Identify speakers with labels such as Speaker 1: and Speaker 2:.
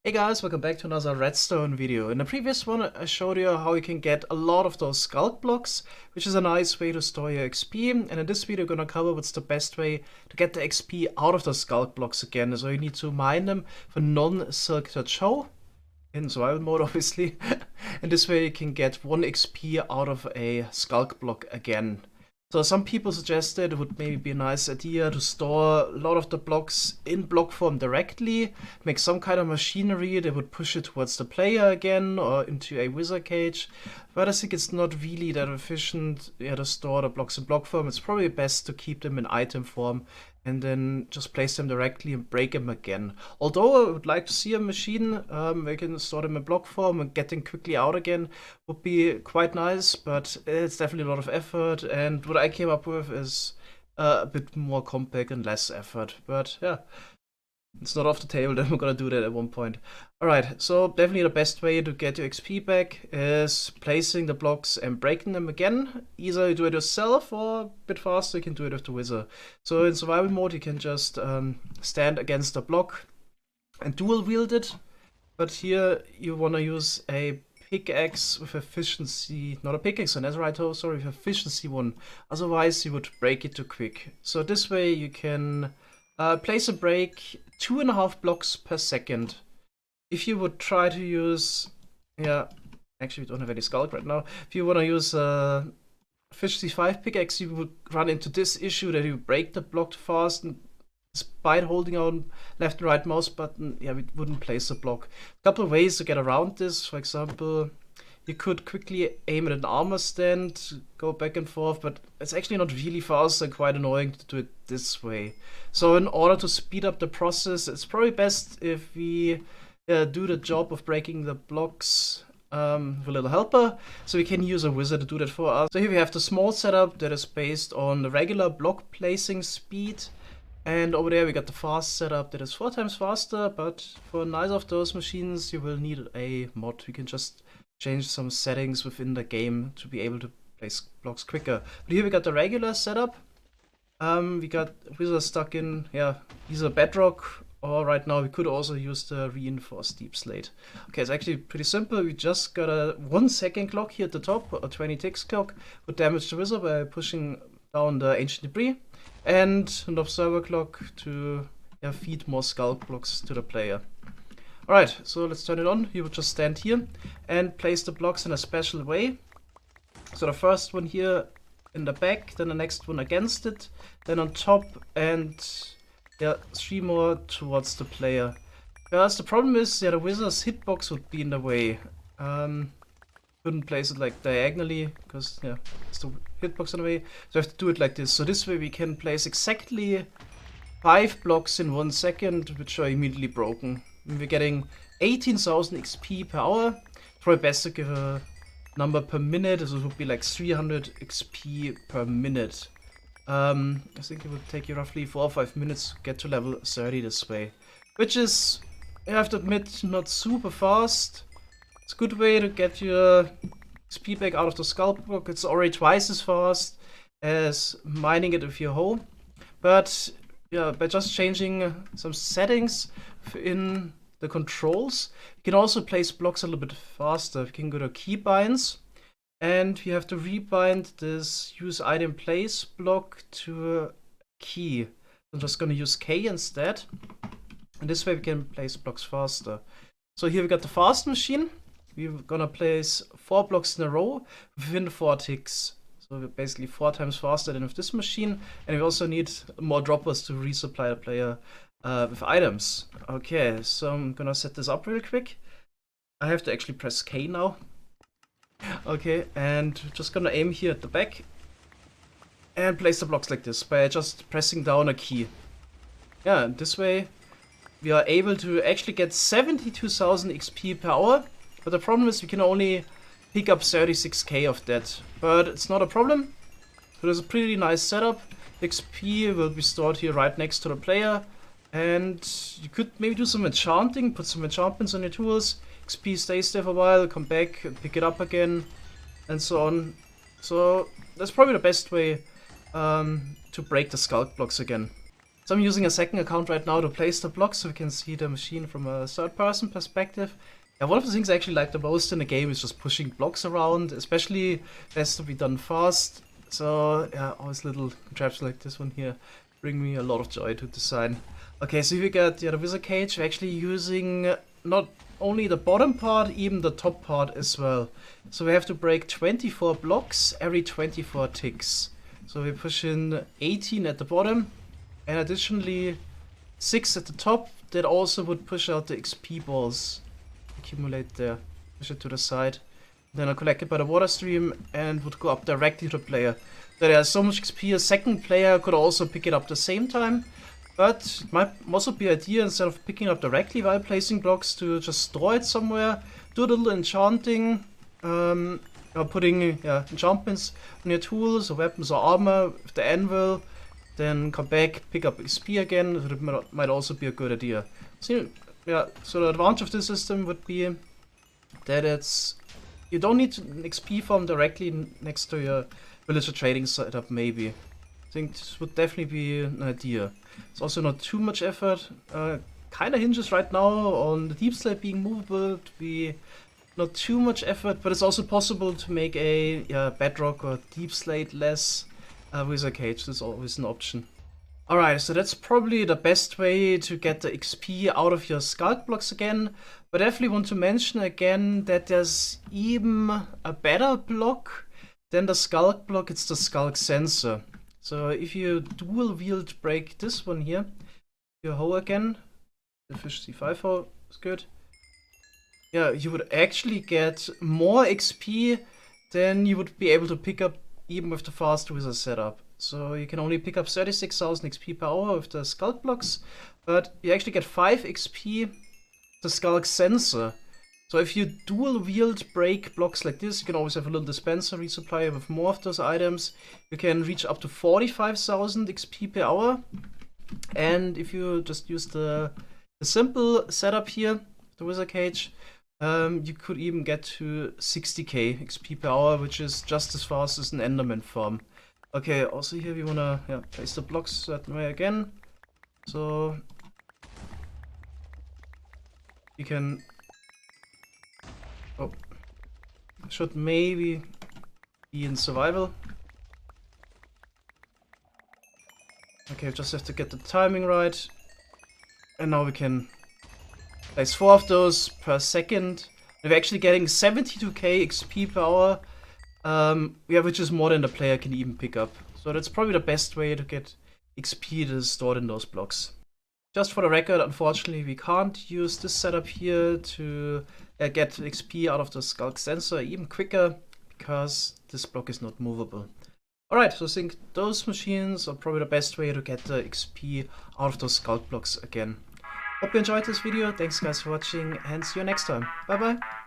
Speaker 1: Hey guys, welcome back to another redstone video. In the previous one I showed you how you can get a lot of those Sculk blocks, which is a nice way to store your XP, and in this video I'm gonna cover what's the best way to get the XP out of the Sculk blocks again. So you need to mine them for non-circuited show, in survival mode obviously, and this way you can get 1 XP out of a Sculk block again. So some people suggested it would maybe be a nice idea to store a lot of the blocks in block form directly, make some kind of machinery that would push it towards the player again or into a wizard cage. But I think it's not really that efficient to store the blocks in block form. It's probably best to keep them in item form and then just place them directly and break them again. Although I would like to see a machine where you can store them in block form and get them quickly out again would be quite nice, but it's definitely a lot of effort, and what I came up with is a bit more compact and less effort. But yeah, it's not off the table, then we're gonna do that at one point. Alright, so definitely the best way to get your XP back is placing the blocks and breaking them again. Either you do it yourself or a bit faster you can do it with the wizard. So in survival mode you can just stand against a block and dual wield it. But here you wanna use a pickaxe with efficiency, not a pickaxe, an netherite hoe, sorry, with efficiency 1. Otherwise you would break it too quick. So this way you can place a break 2.5 blocks per second. If you would try to use, actually we don't have any Sculk right now. If you want to use a efficiency 5 pickaxe, you would run into this issue that you break the block too fast, and despite holding on left and right mouse button, we wouldn't place the block. A couple of ways to get around this. For example, you could quickly aim at an armor stand, go back and forth, but it's actually not really fast and quite annoying to do it this way. So in order to speed up the process, it's probably best if we do the job of breaking the blocks with a little helper, so we can use a wizard to do that for us. So here we have the small setup that is based on the regular block placing speed, and over there we got the fast setup that is 4 times faster, but for neither of those machines you will need a mod. We can just change some settings within the game to be able to place blocks quicker. But here we got the regular setup. We got wizard stuck in, either bedrock, or right now we could also use the reinforced deep slate. Okay, it's actually pretty simple. We just got a 1-second clock here at the top, a 20 ticks clock, would damage the wizard by pushing down the ancient debris, and an observer clock to feed more Sculk blocks to the player. Alright, so let's turn it on. You would just stand here and place the blocks in a special way. So the first one here in the back, then the next one against it, then on top, and 3 more towards the player. Because the problem is, the wizard's hitbox would be in the way. Couldn't place it like diagonally, because it's the hitbox in the way. So I have to do it like this. So this way we can place exactly 5 blocks in 1 second, which are immediately broken. We're getting 18,000 XP per hour. Probably best to give a number per minute. This would be like 300 XP per minute. I think it would take you roughly 4 or 5 minutes to get to level 30 this way. Which is, I have to admit, not super fast. It's a good way to get your XP back out of the Sculk block. It's already twice as fast as mining it with your hoe. But by just changing some settings in the controls, you can also place blocks a little bit faster. You can go to keybinds, and you have to rebind this use item place block to a key. I'm just gonna use K instead, and this way we can place blocks faster. So here we got the fast machine. We're gonna place 4 blocks in a row within 4 ticks. So we're basically 4 times faster than with this machine, and we also need more droppers to resupply the player with items. Okay, so I'm gonna set this up real quick. I have to actually press K now. Okay, and just gonna aim here at the back and place the blocks like this by just pressing down a key. And this way we are able to actually get 72,000 XP per hour, but the problem is we can only pick up 36k of that, but it's not a problem. So there's a pretty nice setup. XP will be stored here right next to the player, and you could maybe do some enchanting, put some enchantments on your tools. XP stays there for a while, come back, pick it up again, and so on. So that's probably the best way to break the Sculk blocks again. So I'm using a second account right now to place the blocks so we can see the machine from a third-person perspective. And one of the things I actually like the most in the game is just pushing blocks around, especially it has to be done fast. So yeah, always little traps like this one here bring me a lot of joy to design. Okay, so we got the wizard cage. We're actually using not only the bottom part, even the top part as well. So we have to break 24 blocks every 24 ticks. So we push in 18 at the bottom, and additionally 6 at the top. That also would push out the XP balls. Accumulate there. Push it to the side. Then I'll collect it by the water stream and would go up directly to the player. So there's so much XP, a second player could also pick it up at the same time. But it might also be an idea, instead of picking up directly while placing blocks, to just store it somewhere, do a little enchanting, or putting enchantments on your tools or weapons or armor with the anvil, then come back, pick up XP again. That might also be a good idea. So yeah, so the advantage of this system would be that you don't need an XP farm directly next to your villager trading setup, maybe. I think this would definitely be an idea. It's also not too much effort. Kinda hinges right now on the deep slate being movable to be not too much effort, but it's also possible to make a bedrock or deep slate less wizard cage. That's always an option. Alright, so that's probably the best way to get the XP out of your Sculk blocks again. But I definitely want to mention again that there's even a better block than the Sculk block. It's the Sculk sensor. So if you dual wield break this one here, your hoe again, efficiency 5 hoe is good. Yeah, you would actually get more XP than you would be able to pick up even with the fast wizard setup. So you can only pick up 36,000 XP per hour with the Sculk blocks, but you actually get 5 XP the Sculk sensor. So if you dual wield break blocks like this, you can always have a little dispenser resupply with more of those items. You can reach up to 45,000 XP per hour. And if you just use the simple setup here, the wizard cage, you could even get to 60k XP per hour, which is just as fast as an Enderman farm. Okay, also here we wanna place the blocks a certain way again. So you can should maybe be in survival. Okay, we just have to get the timing right. And now we can place 4 of those per second. And we're actually getting 72k XP per hour. Which is more than the player can even pick up. So that's probably the best way to get XP that is stored in those blocks. Just for the record, unfortunately, we can't use this setup here to get XP out of the Sculk sensor even quicker, because this block is not movable. Alright, so I think those machines are probably the best way to get the XP out of those Sculk blocks again. Hope you enjoyed this video, thanks guys for watching, and see you next time. Bye bye!